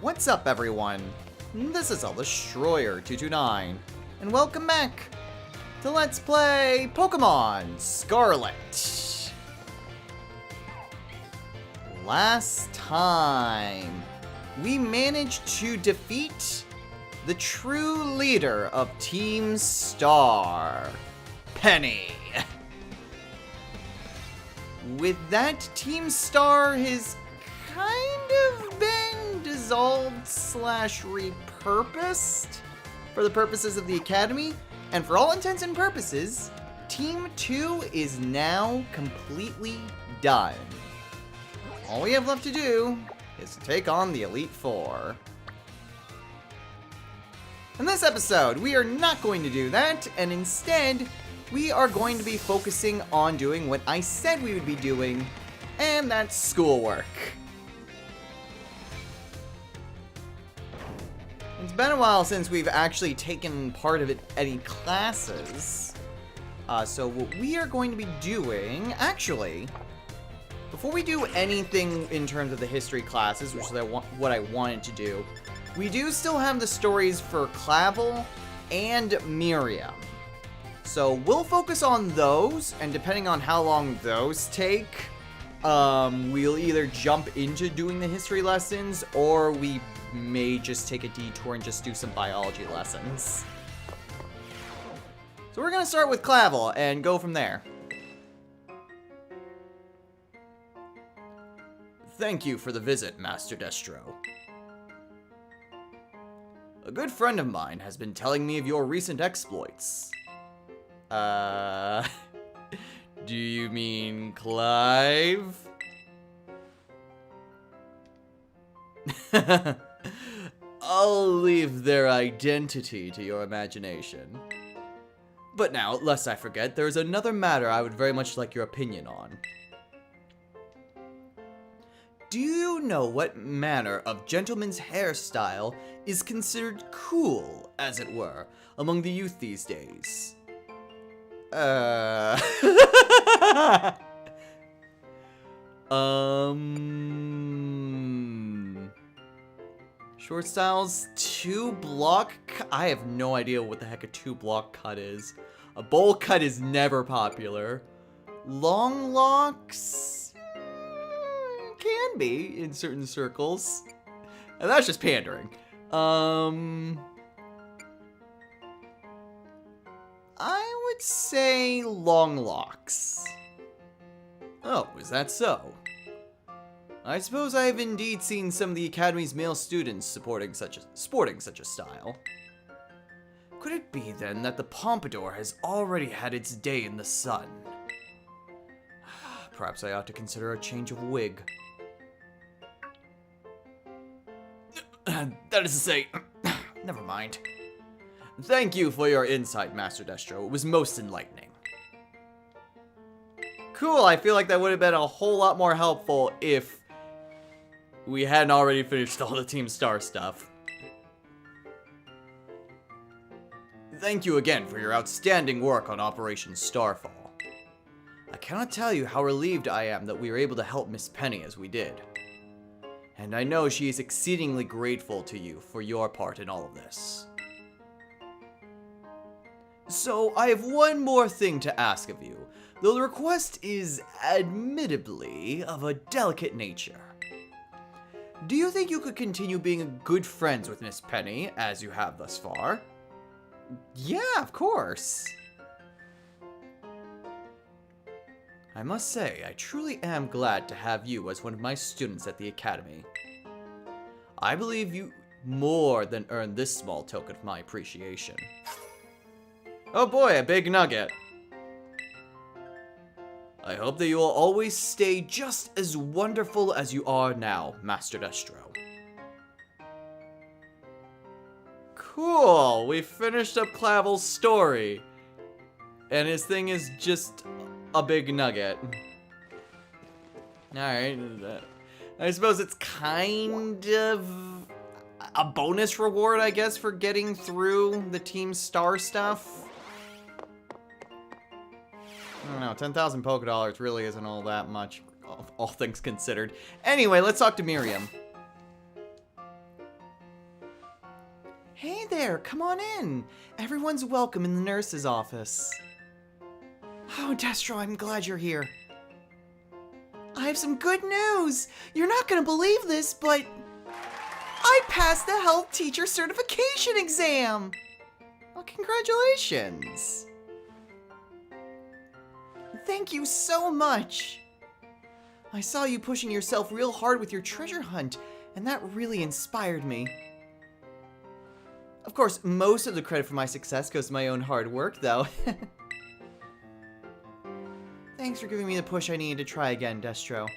What's up, everyone? This is Destroyer229, and welcome back to Let's Play Pokemon Scarlet. Last time, we managed to defeat the true leader of Team Star, Penny. With that, Team Star has kind of been dissolved / repurposed for the purposes of the Academy, and for all intents and purposes, Team 2 is now completely done. All we have left to do is to take on the Elite Four. In this episode, we are not going to do that, and instead, we are going to be focusing on doing what I said we would be doing, and that's schoolwork. It's been a while since we've actually taken part of any classes. So what we are going to be doing, actually, before we do anything in terms of the history classes, which is what I wanted to do, we do still have the stories for Clavel and Miriam. So we'll focus on those, and depending on how long those take, we'll either jump into doing the history lessons, or we may just take a detour and just do some biology lessons. So we're gonna start with Clavel and go from there. Thank you for the visit, Master Destro. A good friend of mine has been telling me of your recent exploits. Do you mean Clive? I'll leave their identity to your imagination. But now, lest I forget, there's another matter I would very much like your opinion on. Do you know what manner of gentleman's hairstyle is considered cool, as it were, among the youth these days? Short styles, 2-block I have no idea what the heck a 2-block cut is. A bowl cut is never popular. Long locks? Can be in certain circles. And that's just pandering. I would say long locks. Oh, is that so? I suppose I have indeed seen some of the Academy's male students sporting such a style. Could it be then that the pompadour has already had its day in the sun? Perhaps I ought to consider a change of wig. That is to say, never mind. Thank you for your insight, Master Destro. It was most enlightening. Cool, I feel like that would have been a whole lot more helpful if we hadn't already finished all the Team Star stuff. Thank you again for your outstanding work on Operation Starfall. I cannot tell you how relieved I am that we were able to help Miss Penny as we did. And I know she is exceedingly grateful to you for your part in all of this. So, I have one more thing to ask of you, though the request is admittedly of a delicate nature. Do you think you could continue being good friends with Miss Penny, as you have thus far? Yeah, of course. I must say, I truly am glad to have you as one of my students at the Academy. I believe you more than earned this small token of my appreciation. Oh boy, a big nugget. I hope that you will always stay just as wonderful as you are now, Master Destro. Cool, we finished up Clavel's story. And his thing is just a big nugget. Alright, I suppose it's kind of a bonus reward, I guess, for getting through the Team Star stuff. I don't know, 10,000 Pokédollars really isn't all that much, all things considered. Anyway, let's talk to Miriam. Hey there, come on in. Everyone's welcome in the nurse's office. Oh, Destro, I'm glad you're here. I have some good news. You're not gonna believe this, but I passed the health teacher certification exam. Well, congratulations. Thank you so much. I saw you pushing yourself real hard with your treasure hunt, and that really inspired me. Of course, most of the credit for my success goes to my own hard work, though. Thanks for giving me the push I needed to try again, Destro.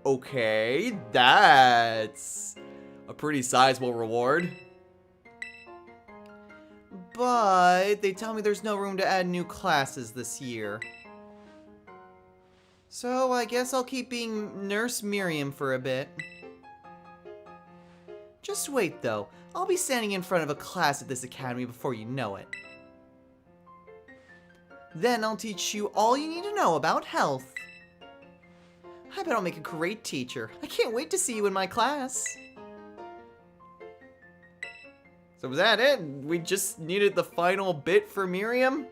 Okay, that's a pretty sizable reward. But they tell me there's no room to add new classes this year. So I guess I'll keep being Nurse Miriam for a bit. Just wait though, I'll be standing in front of a class at this academy before you know it. Then I'll teach you all you need to know about health. I bet I'll make a great teacher. I can't wait to see you in my class. So was that it? We just needed the final bit for Miriam?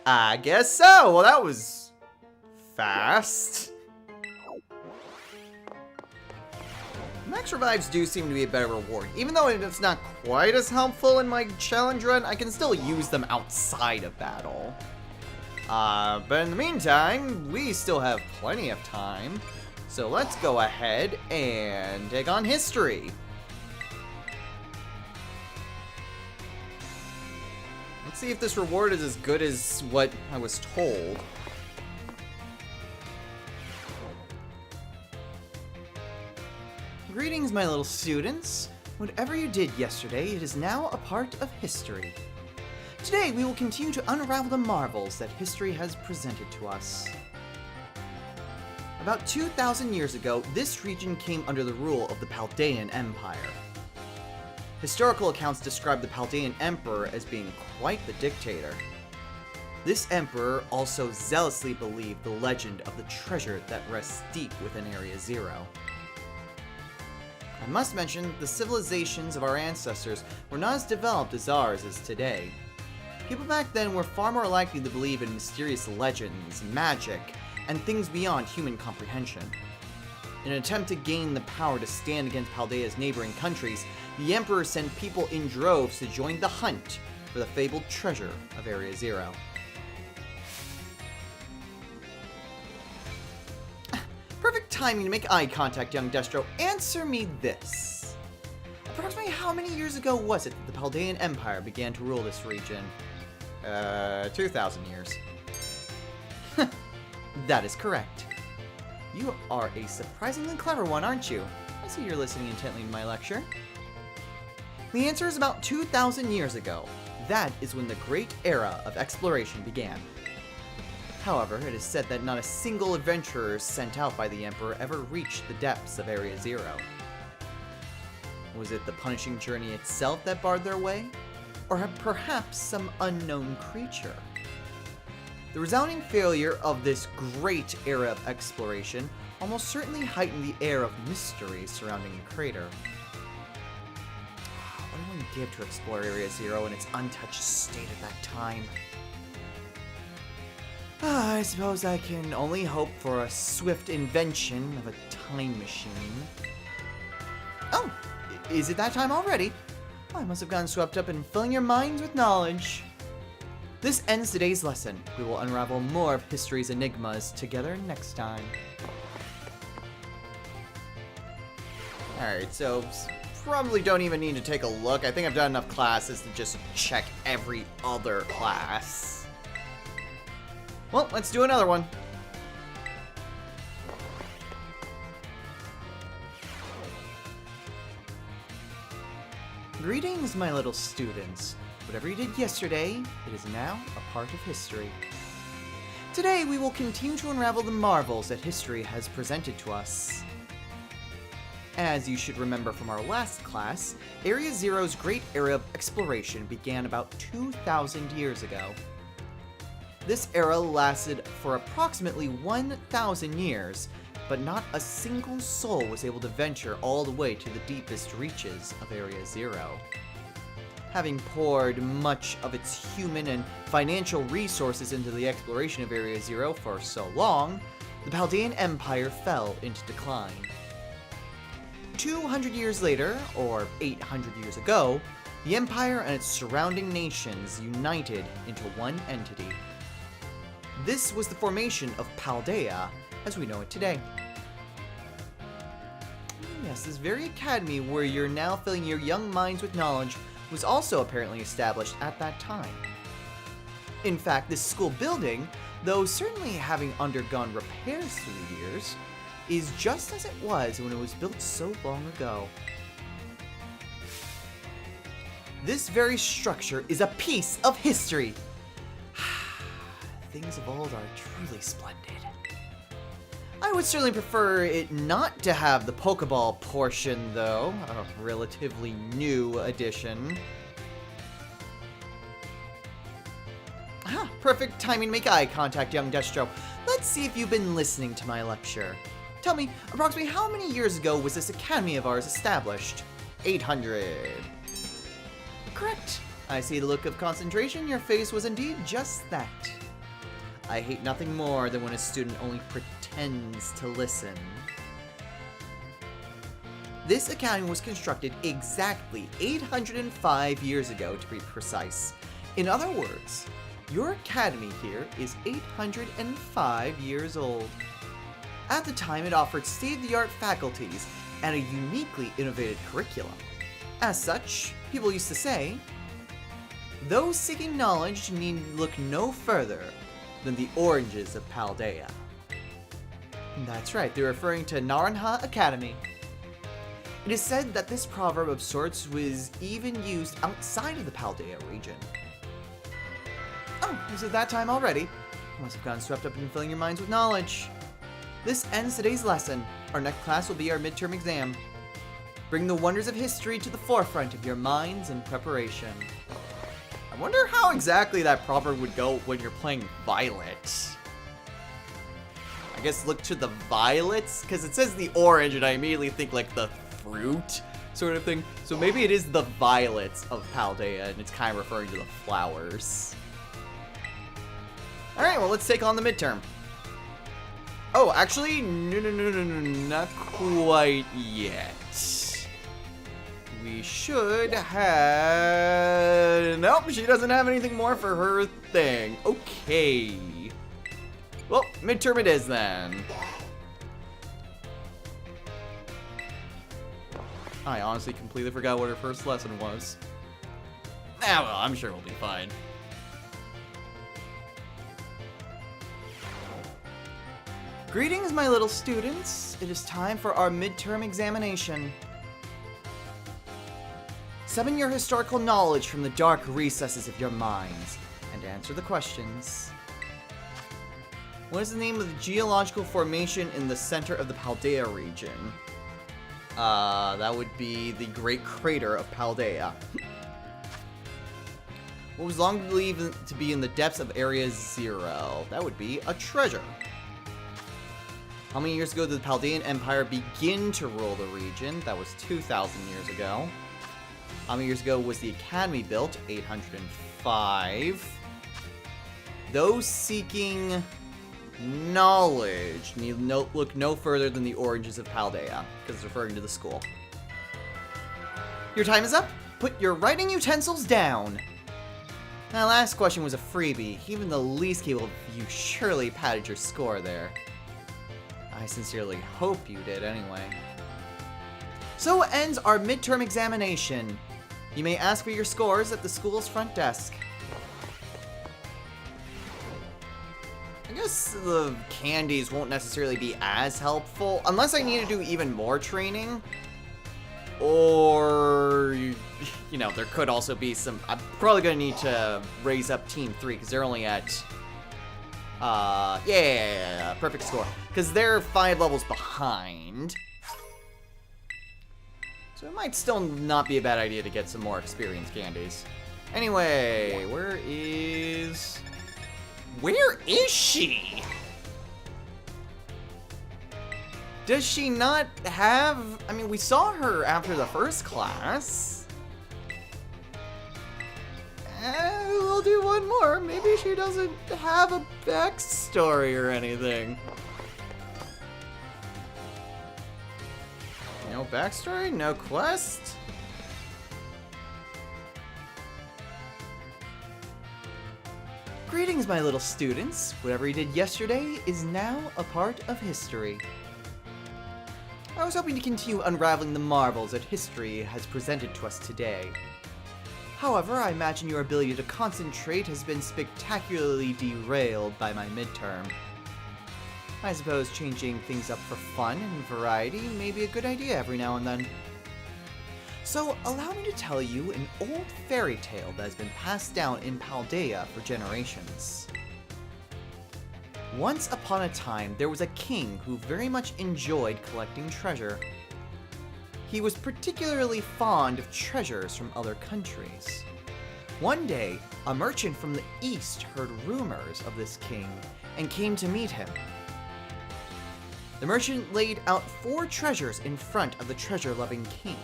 I guess so. Well, that was fast. Max revives do seem to be a better reward. Even though it's not quite as helpful in my challenge run, I can still use them outside of battle. But in the meantime, we still have plenty of time. So let's go ahead and take on history. Let's see if this reward is as good as what I was told. Greetings, my little students. Whatever you did yesterday, it is now a part of history. Today, we will continue to unravel the marvels that history has presented to us. About 2,000 years ago, this region came under the rule of the Paldean Empire. Historical accounts describe the Paldean Emperor as being quite the dictator. This emperor also zealously believed the legend of the treasure that rests deep within Area Zero. I must mention, the civilizations of our ancestors were not as developed as ours is today. People back then were far more likely to believe in mysterious legends, magic, and things beyond human comprehension. In an attempt to gain the power to stand against Paldea's neighboring countries, the Emperor sent people in droves to join the hunt for the fabled treasure of Area Zero. Perfect timing to make eye contact, young Destro. Answer me this. Approximately how many years ago was it that the Paldean Empire began to rule this region? 2,000 years. That is correct. You are a surprisingly clever one, aren't you? I see you're listening intently to my lecture. The answer is about 2,000 years ago. That is when the great era of exploration began. However, it is said that not a single adventurer sent out by the Emperor ever reached the depths of Area Zero. Was it the punishing journey itself that barred their way? Or perhaps some unknown creature? The resounding failure of this great era of exploration almost certainly heightened the air of mystery surrounding the crater. What did one give to explore Area Zero in its untouched state at that time? I suppose I can only hope for a swift invention of a time machine. Oh, is it that time already? I must have gotten swept up in filling your minds with knowledge. This ends today's lesson. We will unravel more of history's enigmas together next time. Alright, so probably don't even need to take a look. I think I've done enough classes to just check every other class. Well, let's do another one. Greetings, my little students. Whatever you did yesterday, it is now a part of history. Today, we will continue to unravel the marvels that history has presented to us. As you should remember from our last class, Area Zero's great era of exploration began about 2,000 years ago. This era lasted for approximately 1,000 years, but not a single soul was able to venture all the way to the deepest reaches of Area Zero. Having poured much of its human and financial resources into the exploration of Area Zero for so long, the Paldean Empire fell into decline. 200 years later, or 800 years ago, the Empire and its surrounding nations united into one entity. This was the formation of Paldea as we know it today. Yes, this very academy where you're now filling your young minds with knowledge was also apparently established at that time. In fact, this school building, though certainly having undergone repairs through the years, is just as it was when it was built so long ago. This very structure is a piece of history. Things of old are truly splendid. I would certainly prefer it not to have the Pokeball portion, though, a relatively new addition. Ah, perfect timing to make eye contact, young Destro. Let's see if you've been listening to my lecture. Tell me, approximately how many years ago was this academy of ours established? 800. Correct. I see the look of concentration. Your face was indeed just that. I hate nothing more than when a student only pretends to listen. This academy was constructed exactly 805 years ago, to be precise. In other words, your academy here is 805 years old. At the time, it offered state-of-the-art faculties and a uniquely innovative curriculum. As such, people used to say, those seeking knowledge need look no further than the oranges of Paldea. That's right, they're referring to Naranja Academy. It is said that this proverb of sorts was even used outside of the Paldea region. Oh, is it that time already? I must have gotten swept up in filling your minds with knowledge. This ends today's lesson. Our next class will be our midterm exam. Bring the wonders of history to the forefront of your minds in preparation. I wonder how exactly that proverb would go when you're playing Violet. I guess look to the violets, because it says the orange and I immediately think like the fruit sort of thing. So maybe it is the violets of Paldea and it's kind of referring to the flowers. Alright, well let's take on the midterm. Oh, actually, no, not quite yet. We should have... Nope, she doesn't have anything more for her thing. Okay. Well, midterm it is then. I honestly completely forgot what her first lesson was. Ah, well, I'm sure we'll be fine. Greetings, my little students. It is time for our midterm examination. Summon your historical knowledge from the dark recesses of your minds and answer the questions. What is the name of the geological formation in the center of the Paldea region? That would be the Great Crater of Paldea. What was long believed to be in the depths of Area Zero? That would be a treasure. How many years ago did the Paldean Empire begin to rule the region? That was 2,000 years ago. How many years ago was the Academy built? 805. Those seeking knowledge need look no further than the oranges of Paldea, because it's referring to the school. Your time is up. Put your writing utensils down. That last question was a freebie. Even the least capable of you surely padded your score there. I sincerely hope you did anyway. So ends our midterm examination. You may ask for your scores at the school's front desk. I guess the candies won't necessarily be as helpful, unless I need to do even more training. Or, you know, there could also be some... I'm probably going to need to raise up Team 3, because they're only at... yeah, perfect score. Because they're 5 levels behind. So it might still not be a bad idea to get some more experience candies. Anyway, where is she? Does she not have... I mean, we saw her after the first class. We'll do one more. Maybe she doesn't have a backstory or anything. No backstory? No quest? Greetings, my little students. Whatever you did yesterday is now a part of history. I was hoping to continue unraveling the marvels that history has presented to us today. However, I imagine your ability to concentrate has been spectacularly derailed by my midterm. I suppose changing things up for fun and variety may be a good idea every now and then. So, allow me to tell you an old fairy tale that has been passed down in Paldea for generations. Once upon a time, there was a king who very much enjoyed collecting treasure. He was particularly fond of treasures from other countries. One day, a merchant from the east heard rumors of this king and came to meet him. The merchant laid out 4 treasures in front of the treasure-loving king.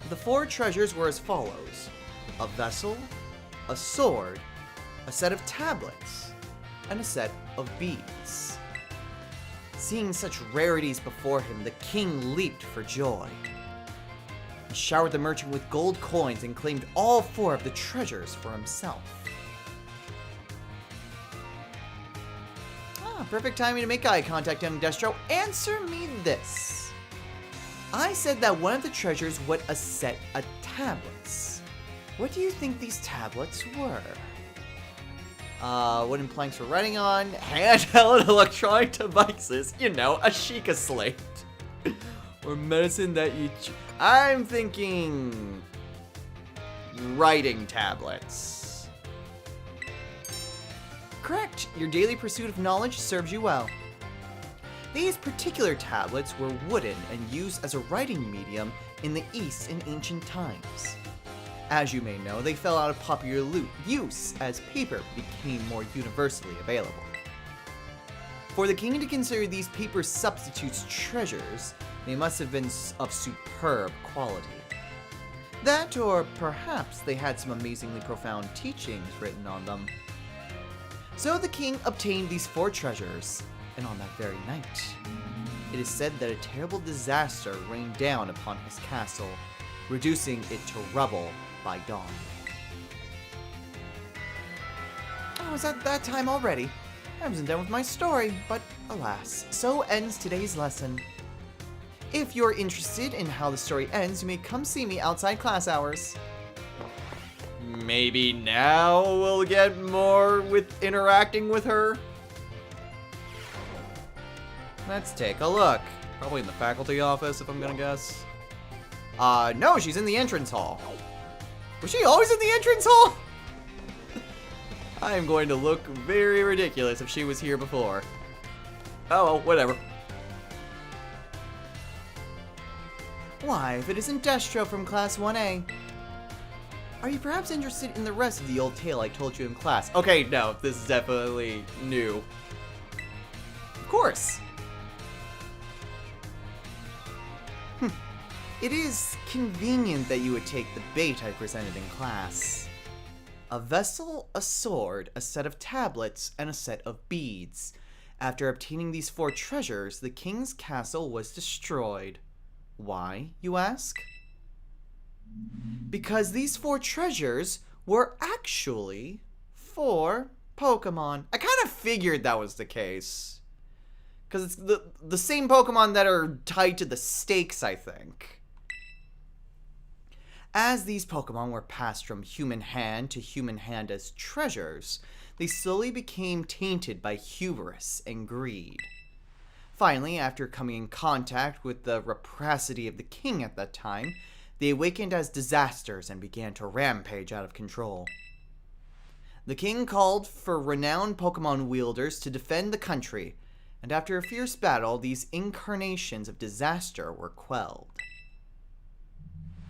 The 4 treasures were as follows: a vessel, a sword, a set of tablets, and a set of beads. Seeing such rarities before him, the king leaped for joy. He showered the merchant with gold coins and claimed all 4 of the treasures for himself. Perfect timing to make eye contact, young Destro. Answer me this. I said that one of the treasures was a set of tablets. What do you think these tablets were? Wooden planks for writing on, handheld electronic devices, you know, a Sheikah slate. Or medicine that you I'm thinking... writing tablets. Correct, your daily pursuit of knowledge serves you well. These particular tablets were wooden and used as a writing medium in the East in ancient times. As you may know, they fell out of popular use as paper became more universally available. For the king to consider these paper substitutes treasures, they must have been of superb quality. That, or perhaps they had some amazingly profound teachings written on them. So the king obtained these 4 treasures, and on that very night, it is said that a terrible disaster rained down upon his castle, reducing it to rubble by dawn. Oh, is that time already? I wasn't done with my story, but alas, so ends today's lesson. If you're interested in how the story ends, you may come see me outside class hours. Maybe now we'll get more with interacting with her? Let's take a look. Probably in the faculty office, if I'm gonna guess. No, she's in the entrance hall. Was she always in the entrance hall? I am going to look very ridiculous if she was here before. Oh, well, whatever. Why, if it isn't Destro from Class 1A. Are you perhaps interested in the rest of the old tale I told you in class? Okay, no, this is definitely new. Of course. It is convenient that you would take the bait I presented in class. A vessel, a sword, a set of tablets, and a set of beads. After obtaining these 4 treasures, the king's castle was destroyed. Why, you ask? Because these 4 treasures were actually 4 Pokemon. I kind of figured that was the case. Because it's the same Pokemon that are tied to the stakes, I think. As these Pokemon were passed from human hand to human hand as treasures, they slowly became tainted by hubris and greed. Finally, after coming in contact with the rapacity of the king at that time, they awakened as disasters and began to rampage out of control. The king called for renowned Pokemon wielders to defend the country, and after a fierce battle, these incarnations of disaster were quelled.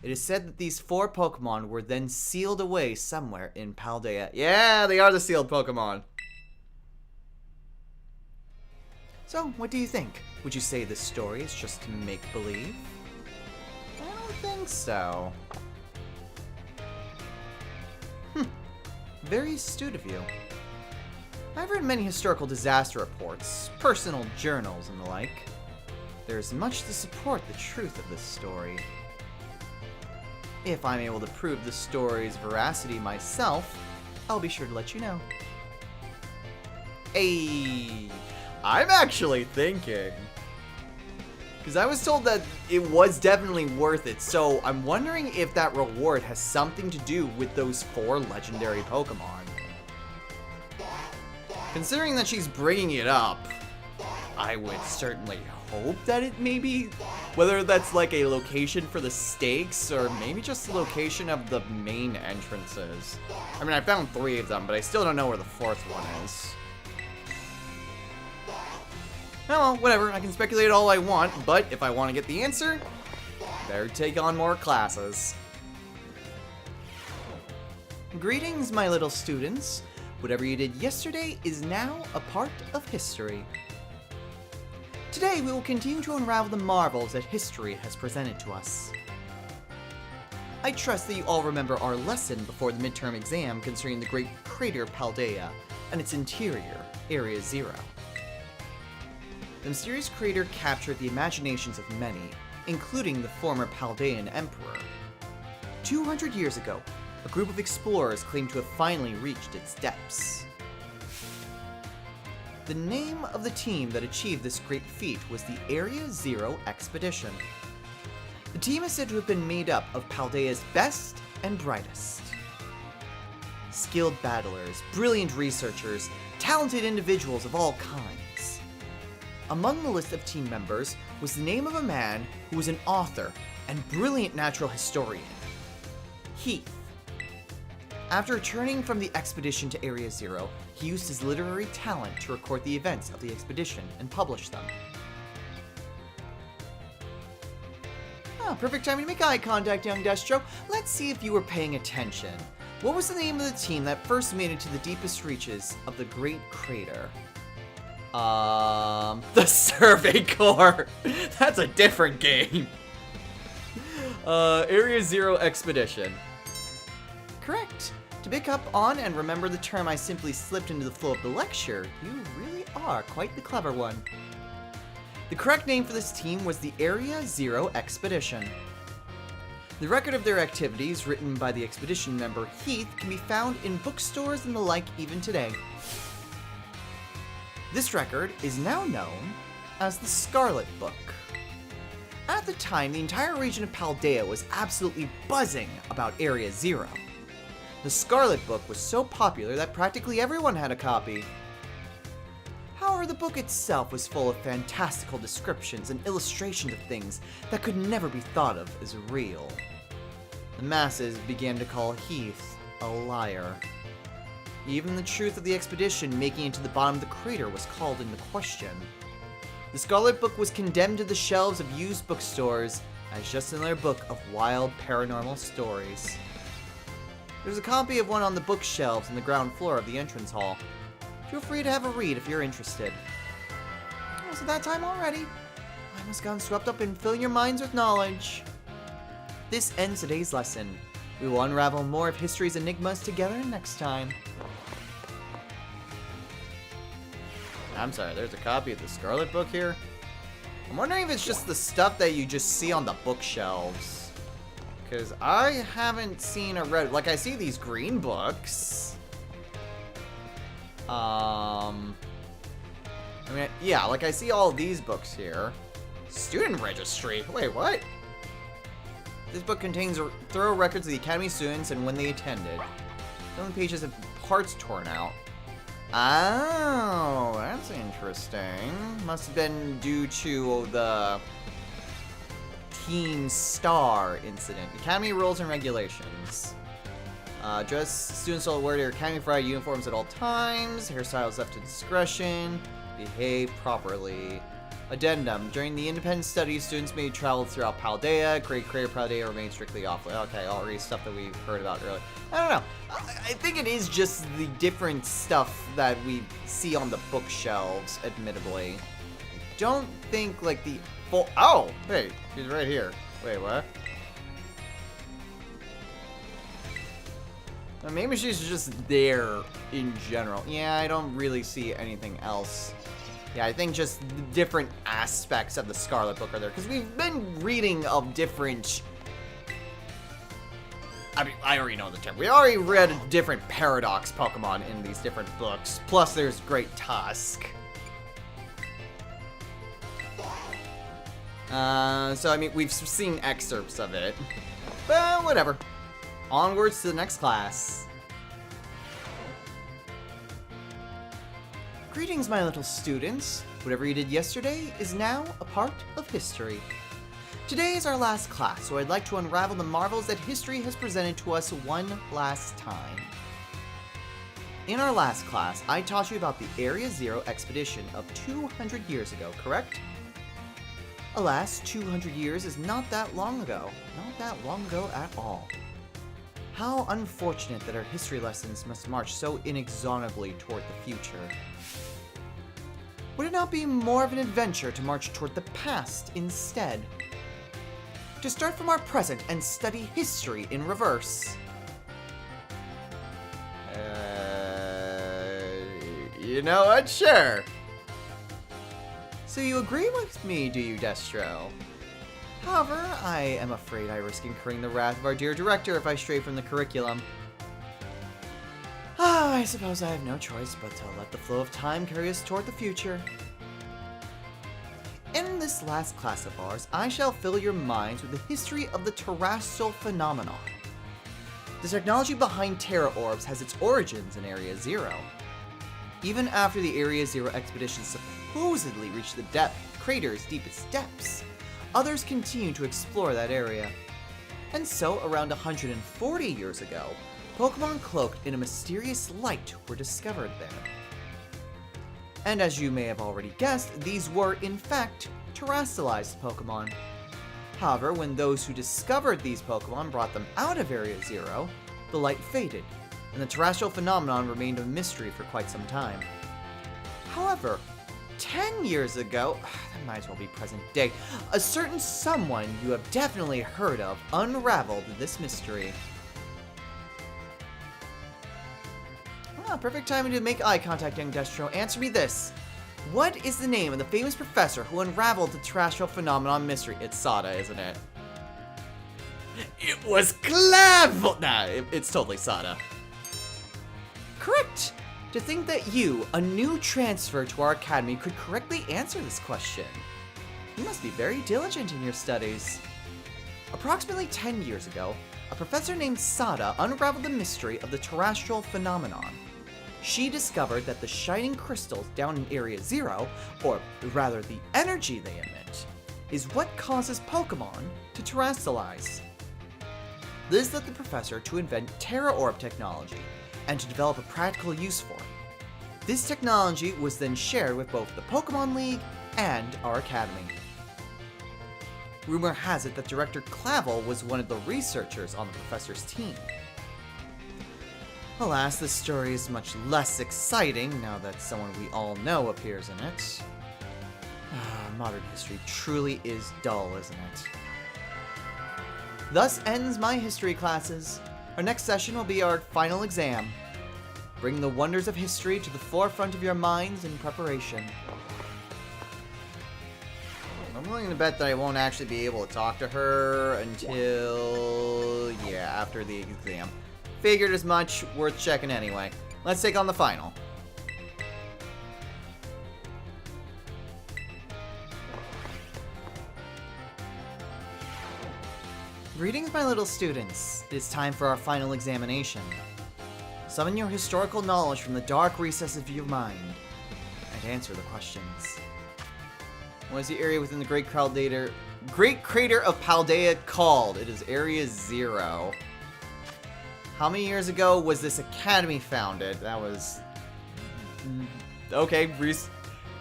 It is said that these 4 Pokemon were then sealed away somewhere in Paldea. Yeah, they are the sealed Pokemon. So, what do you think? Would you say this story is just make-believe? I don't think so. Very astute of you. I've read many historical disaster reports, personal journals, and the like. There's much to support the truth of this story. If I'm able to prove the story's veracity myself, I'll be sure to let you know. Hey, I'm actually thinking. Because I was told that it was definitely worth it, so I'm wondering if that reward has something to do with those 4 legendary Pokemon. Considering that she's bringing it up, I would certainly hope that it may be, whether that's like a location for the stakes, or maybe just the location of the main entrances. I mean, I found 3 of them, but I still don't know where the 4th one is. Oh, well, whatever, I can speculate all I want, but if I want to get the answer, better take on more classes. Greetings, my little students. Whatever you did yesterday is now a part of history. Today, we will continue to unravel the marvels that history has presented to us. I trust that you all remember our lesson before the midterm exam concerning the great crater Paldea and its interior, Area Zero. The mysterious crater captured the imaginations of many, including the former Paldean emperor. 200 years ago, a group of explorers claimed to have finally reached its depths. The name of the team that achieved this great feat was the Area Zero Expedition. The team is said to have been made up of Paldea's best and brightest. Skilled battlers, brilliant researchers, talented individuals of all kinds. Among the list of team members was the name of a man who was an author and brilliant natural historian, Heath. After returning from the expedition to Area Zero, he used his literary talent to record the events of the expedition and publish them. Perfect time to make eye contact, young Destro. Let's see if you were paying attention. What was the name of the team that first made it to the deepest reaches of the Great Crater? The Survey Corps. That's a different game. Area Zero Expedition. Correct. To pick up on and remember the term I simply slipped into the flow of the lecture, you really are quite the clever one. The correct name for this team was the Area Zero Expedition. The record of their activities, written by the expedition member Heath, can be found in bookstores and the like even today. This record is now known as the Scarlet Book. At the time, the entire region of Paldea was absolutely buzzing about Area Zero. The Scarlet Book was so popular that practically everyone had a copy. However, the book itself was full of fantastical descriptions and illustrations of things that could never be thought of as real. The masses began to call Heath a liar. Even the truth of the expedition making it to the bottom of the crater was called into question. The Scarlet Book was condemned to the shelves of used bookstores as just another book of wild paranormal stories. There's a copy of one on the bookshelves on the ground floor of the entrance hall. Feel free to have a read if you're interested. Oh, is it that time already? I must have gotten swept up in filling your minds with knowledge. This ends today's lesson. We will unravel more of history's enigmas together next time. I'm sorry, there's a copy of the Scarlet Book here? I'm wondering if it's just the stuff that you just see on the bookshelves. Because I haven't seen or read, like I see these green books. I mean, yeah, like I see all these books here. Student registry, wait, what? This book contains thorough records of the Academy students and when they attended. Some of the pages have parts torn out. Oh, that's interesting. Must have been due to the Team Star incident. Academy rules and regulations. Dress students all wear their Academy Friday uniforms at all times. Hairstyles left to discretion. Behave properly. Addendum. During the independent study, students may travel throughout Paldea. Great Crater Paldea remains strictly off. Okay, already stuff that we've heard about earlier. I don't know. I think it is just the different stuff that we see on the bookshelves, admittedly. don't think, like, the full... Oh! Hey, she's right here. Wait, what? Maybe she's just there in general. Yeah, I don't really see anything else. Yeah, I think just the different aspects of the Scarlet book are there. Because we've been reading of different... I mean, I already know the term. We already read different Paradox Pokemon in these different books. Plus, there's Great Tusk. So, I mean, we've seen excerpts of it. But, whatever. Onwards to the next class. Greetings, my little students. Whatever you did yesterday is now a part of history. Today is our last class, so I'd like to unravel the marvels that history has presented to us one last time. In our last class, I taught you about the Area Zero expedition of 200 years ago, correct? Alas, 200 years is not that long ago. Not that long ago at all. How unfortunate that our history lessons must march so inexorably toward the future. Would it not be more of an adventure to march toward the past instead? To start from our present and study history in reverse. You know what? Sure. So you agree with me, do you, Destro? However, I am afraid I risk incurring the wrath of our dear director if I stray from the curriculum. I suppose I have no choice but to let the flow of time carry us toward the future. In this last class of ours, I shall fill your minds with the history of the terrestrial phenomenon. The technology behind Terra Orbs has its origins in Area Zero. Even after the Area Zero expedition supposedly reached the crater's deepest depths, others continue to explore that area. And so, around 140 years ago, Pokemon cloaked in a mysterious light were discovered there. And as you may have already guessed, these were, in fact, terrestrialized Pokemon. However, when those who discovered these Pokemon brought them out of Area Zero, the light faded, and the terrestrial phenomenon remained a mystery for quite some time. However, 10 years ago, that might as well be present day, a certain someone you have definitely heard of unraveled this mystery. Perfect time to make eye contact, young Destro. Answer me this. What is the name of the famous professor who unraveled the terrestrial phenomenon mystery? It's Sada, isn't it? It was Clav! Nah, it's totally Sada. Correct! To think that you, a new transfer to our academy, could correctly answer this question. You must be very diligent in your studies. Approximately 10 years ago, a professor named Sada unraveled the mystery of the terrestrial phenomenon. She discovered that the shining crystals down in Area Zero, or rather the energy they emit, is what causes Pokemon to terrestrialize. This led the professor to invent Terra Orb technology, and to develop a practical use for it. This technology was then shared with both the Pokemon League and our academy. Rumor has it that Director Clavel was one of the researchers on the professor's team. Alas, this story is much less exciting now that someone we all know appears in it. Modern history truly is dull, isn't it? Thus ends my history classes. Our next session will be our final exam. Bring the wonders of history to the forefront of your minds in preparation. I'm willing to bet that I won't actually be able to talk to her until... yeah, after the exam. Figured as much, worth checking anyway. Let's take on the final. Greetings, my little students. It is time for our final examination. Summon your historical knowledge from the dark recesses of your mind and answer the questions. What is the area within the Great Crater of Paldea called? It is Area Zero. How many years ago was this academy founded? That was... okay,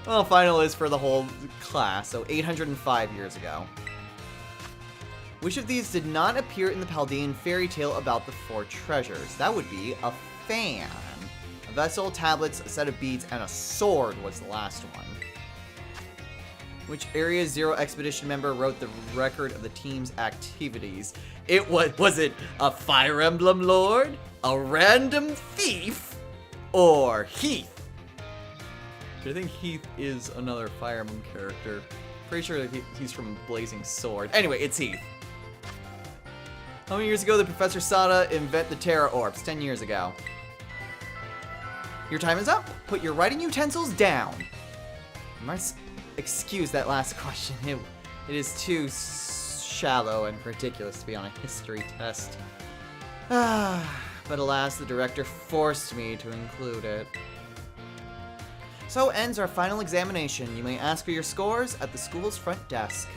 well, final is for the whole class, so 805 years ago. Which of these did not appear in the Paldean fairy tale about the four treasures? That would be a fan. A vessel, tablets, a set of beads, and a sword was the last one. Which Area Zero expedition member wrote the record of the team's activities? Was it a Fire Emblem Lord, a random thief, or Heath? I think Heath is another Fire Emblem character. Pretty sure that he's from Blazing Sword. Anyway, it's Heath. How many years ago did Professor Sada invent the Terra Orbs? 10 years ago. Your time is up. Put your writing utensils down. You must excuse that last question. It is too shallow and ridiculous to be on a history test. But alas, the director forced me to include it. So ends our final examination. You may ask for your scores at the school's front desk.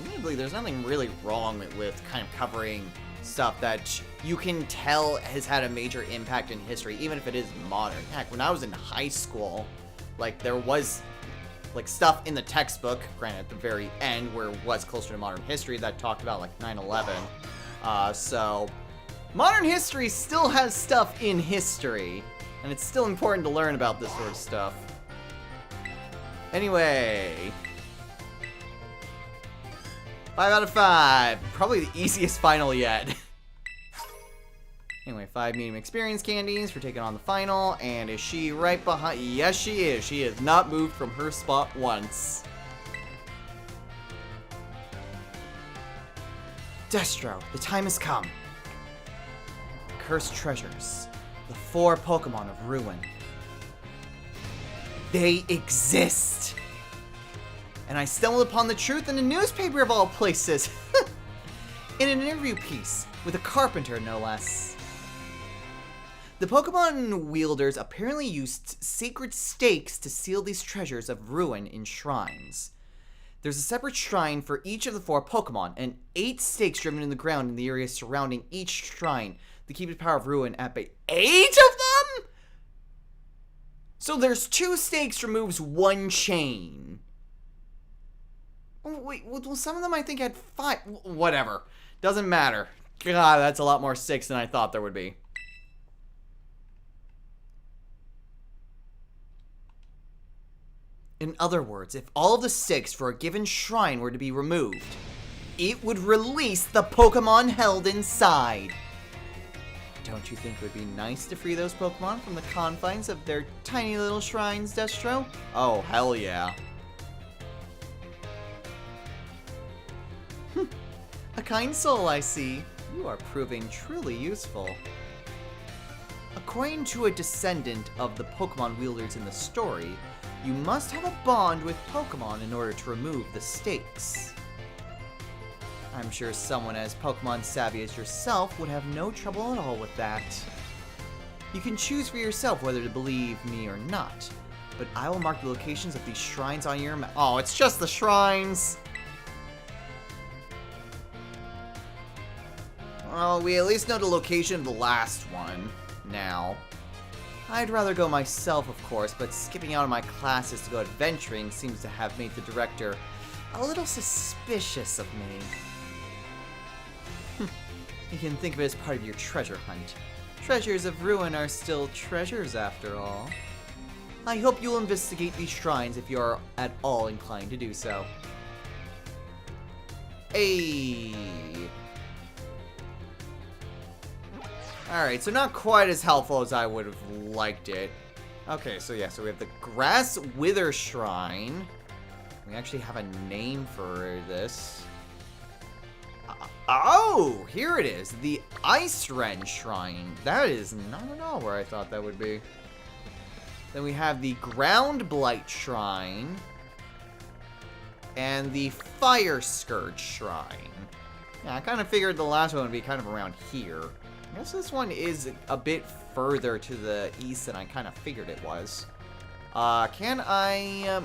Admittedly, there's nothing really wrong with kind of covering stuff that you can tell has had a major impact in history, even if it is modern. Heck, when I was in high school, like, there was, like, stuff in the textbook, granted at the very end, where it was closer to modern history, that talked about, like, 9/11. So, modern history still has stuff in history, and it's still important to learn about this sort of stuff. Anyway, 5 out of 5. Probably the easiest final yet. Anyway, 5 medium experience candies for taking on the final. And is she right behind? Yes, she is. She has not moved from her spot once. Destro, the time has come. Cursed treasures. The 4 Pokemon of Ruin. They exist! And I stumbled upon the truth in a newspaper of all places. In an interview piece with a carpenter, no less. The Pokemon wielders apparently used sacred stakes to seal these treasures of ruin in shrines. There's a separate shrine for each of the 4 Pokemon, and 8 stakes driven in the ground in the area surrounding each shrine to keep the power of ruin at bay. 8 of them?! So there's 2 stakes removes 1 chain. Oh, wait, well, some of them I think had 5. Whatever. Doesn't matter. God, that's a lot more stakes than I thought there would be. In other words, if all of the stakes for a given shrine were to be removed, it would release the Pokemon held inside. Don't you think it would be nice to free those Pokemon from the confines of their tiny little shrines, Destro? Oh, hell yeah. A kind soul, I see. You are proving truly useful. According to a descendant of the Pokemon wielders in the story, you must have a bond with Pokemon in order to remove the stakes. I'm sure someone as Pokemon savvy as yourself would have no trouble at all with that. You can choose for yourself whether to believe me or not, but I will mark the locations of these shrines on your map. Oh, it's just the shrines! Well, we at least know the location of the last one now. I'd rather go myself, of course, but skipping out of my classes to go adventuring seems to have made the director a little suspicious of me. You can think of it as part of your treasure hunt. Treasures of ruin are still treasures, after all. I hope you'll investigate these shrines if you are at all inclined to do so. Hey. Alright, so not quite as helpful as I would have liked it. Okay, so yeah, so we have the Grass Wither Shrine. We actually have a name for this. Oh, here it is. The Ice Wren Shrine. That is not at all where I thought that would be. Then we have the Ground Blight Shrine. And the Fire Scourge Shrine. Yeah, I kind of figured the last one would be kind of around here. I guess this one is a bit further to the east than I kind of figured it was. Can I...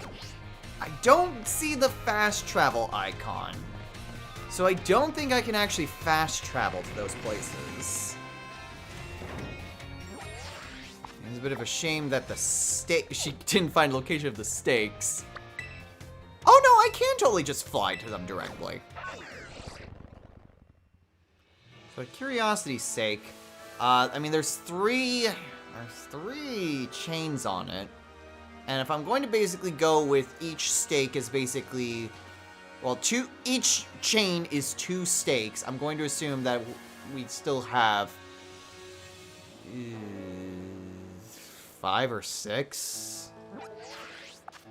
I don't see the fast travel icon. So I don't think I can actually fast travel to those places. It's a bit of a shame that the she didn't find the location of the stakes. Oh no, I can totally just fly to them directly. For curiosity's sake, I mean, there's three chains on it. And if I'm going to basically go with each stake is basically, well, each chain is 2 stakes, I'm going to assume that we still have 5 or 6?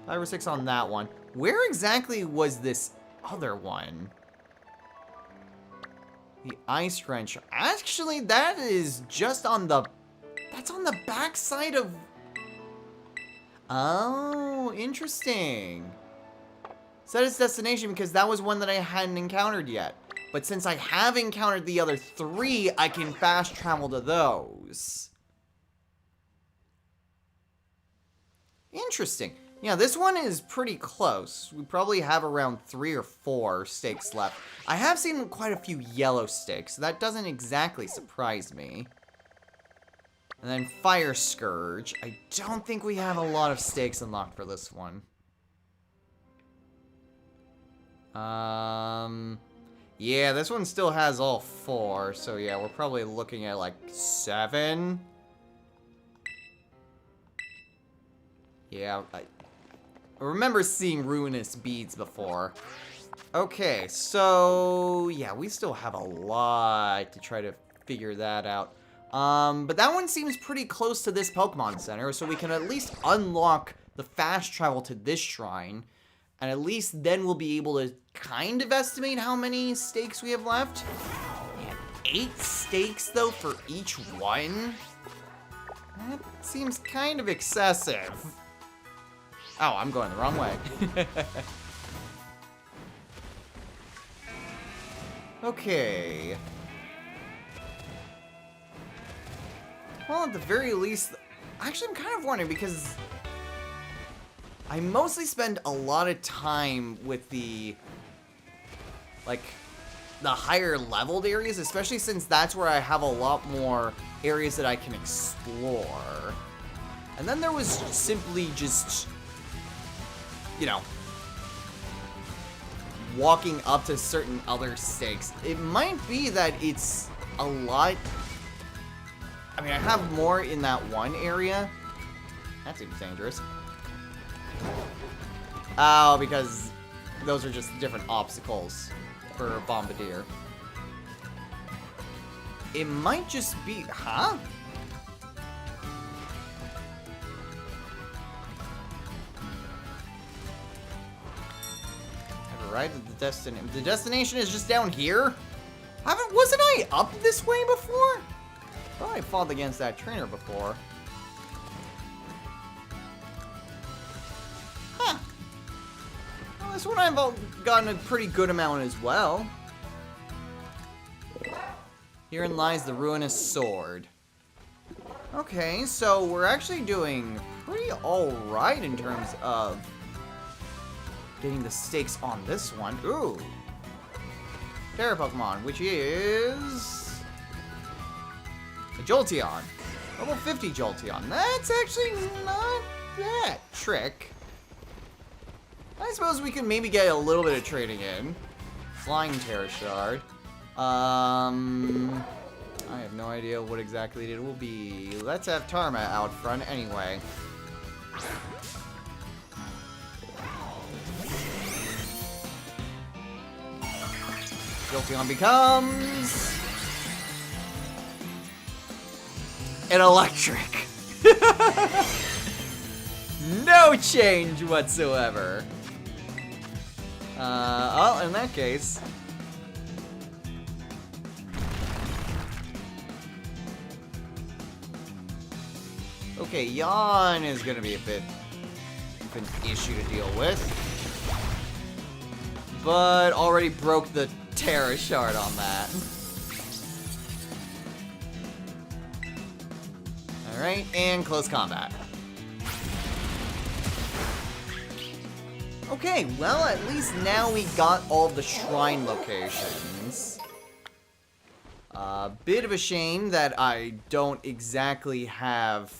5 or 6 on that one. Where exactly was this other one? The ice wrench. Actually, that is just on the... That's on the back side of... Oh, interesting. Set its destination because that was one that I hadn't encountered yet. But since I have encountered the other 3, I can fast travel to those. Interesting. Yeah, this one is pretty close. We probably have around 3 or 4 stakes left. I have seen quite a few yellow stakes, so that doesn't exactly surprise me. And then Fire Scourge. I don't think we have a lot of stakes unlocked for this one. Yeah, this one still has all 4, so yeah, we're probably looking at like 7. Yeah, I remember seeing ruinous beads before. Okay, so yeah, we still have a lot to try to figure that out. But that one seems pretty close to this Pokemon Center, so we can at least unlock the fast travel to this shrine. And at least then we'll be able to kind of estimate how many stakes we have left. Man, 8 stakes, though, for each one? That seems kind of excessive. Oh, I'm going the wrong way. Okay. Well, at the very least... Actually, I'm kind of wondering, because... I mostly spend a lot of time with the, like, the higher leveled areas, especially since that's where I have a lot more areas that I can explore. And then there was simply just, you know, walking up to certain other stakes. It might be that it's a lot... I mean, I have more in that one area. That seems dangerous. Oh, because those are just different obstacles for Bombardier. It might just be... Huh? I've arrived at the destination. The destination is just down here? Wasn't I up this way before? I thought I fought against that trainer before. Huh. Well, this one I've gotten a pretty good amount as well. Herein lies the ruinous sword. Okay, so we're actually doing pretty alright in terms of getting the stakes on this one. Ooh. Terra Pokemon, which is... a Jolteon. Level 50 Jolteon. That's actually not that trick. I suppose we can maybe get a little bit of trading in. Flying Terra Shard. I have no idea what exactly it will be. Let's have Tarma out front anyway. Jolteon becomes... an electric. No change whatsoever. Oh, in that case... okay, Yawn is gonna be a bit of an issue to deal with. But already broke the Terra Shard on that. Alright, and close combat. Okay, well, at least now we got all the shrine locations. Bit of a shame that I don't exactly have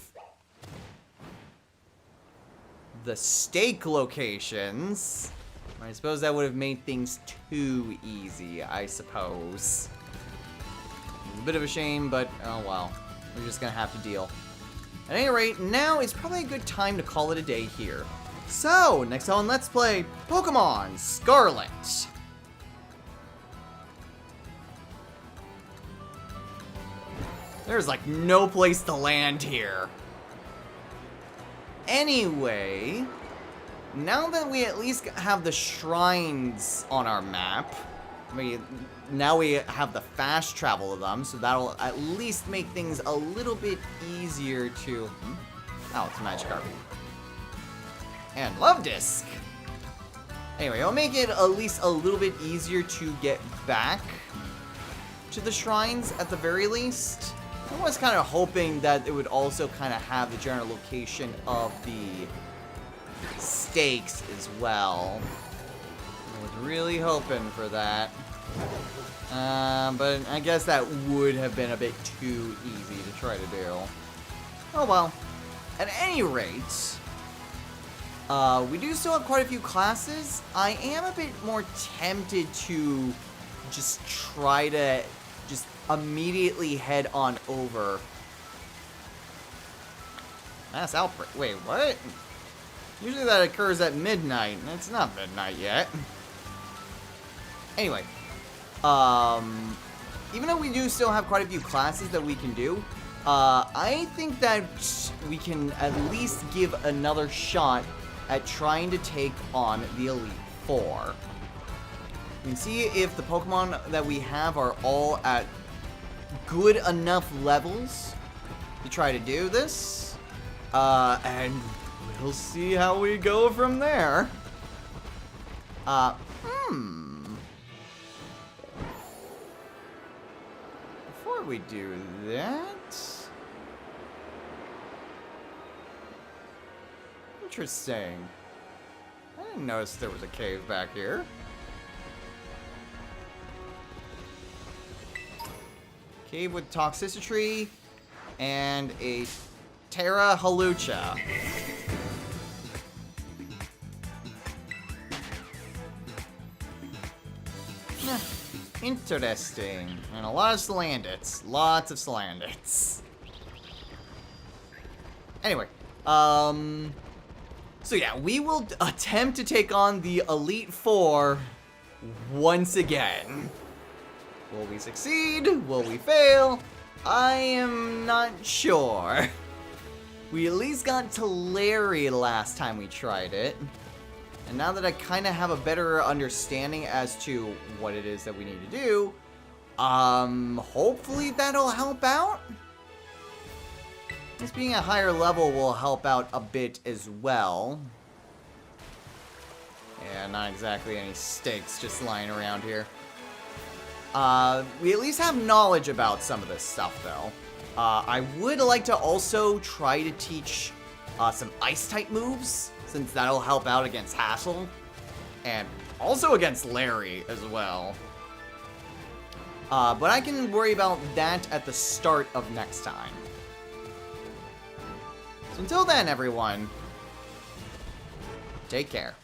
the stake locations. I suppose that would have made things too easy, I suppose. A bit of a shame, but oh well. We're just gonna have to deal. At any rate, now is probably a good time to call it a day here. So, next on Let's Play Pokemon Scarlet. There's like no place to land here. Anyway, now that we at least have the shrines on our map, now we have the fast travel of them, so that'll at least make things a little bit easier to... Oh, it's a Magikarp. And Love Disc! Anyway, it'll make it at least a little bit easier to get back to the shrines at the very least. I was kind of hoping that it would also kind of have the general location of the stakes as well. I was really hoping for that. But I guess that would have been a bit too easy to try to do. Oh well. At any rate, we do still have quite a few classes. I am a bit more tempted to just try to just immediately head on over. Mass outbreak. Wait, what? Usually that occurs at midnight, and it's not midnight yet. Anyway, even though we do still have quite a few classes that we can do, I think that we can at least give another shot at trying to take on the Elite Four. We can see if the Pokemon that we have are all at good enough levels to try to do this. And we'll see how we go from there. Before we do that... Interesting. I didn't notice there was a cave back here. Cave with Toxicity and a Terra Halucha. Interesting. And a lot of Salandits. Lots of Salandits. Anyway, so yeah, we will attempt to take on the Elite Four once again. Will we succeed? Will we fail? I am not sure. We at least got to Larry last time we tried it. And now that I kind of have a better understanding as to what it is that we need to do, hopefully that'll help out. Just being a higher level will help out a bit as well. Yeah, not exactly any stakes just lying around here. We at least have knowledge about some of this stuff, though. I would like to also try to teach some Ice-type moves, since that'll help out against Hassel, and also against Larry as well. But I can worry about that at the start of next time. So until then, everyone, take care.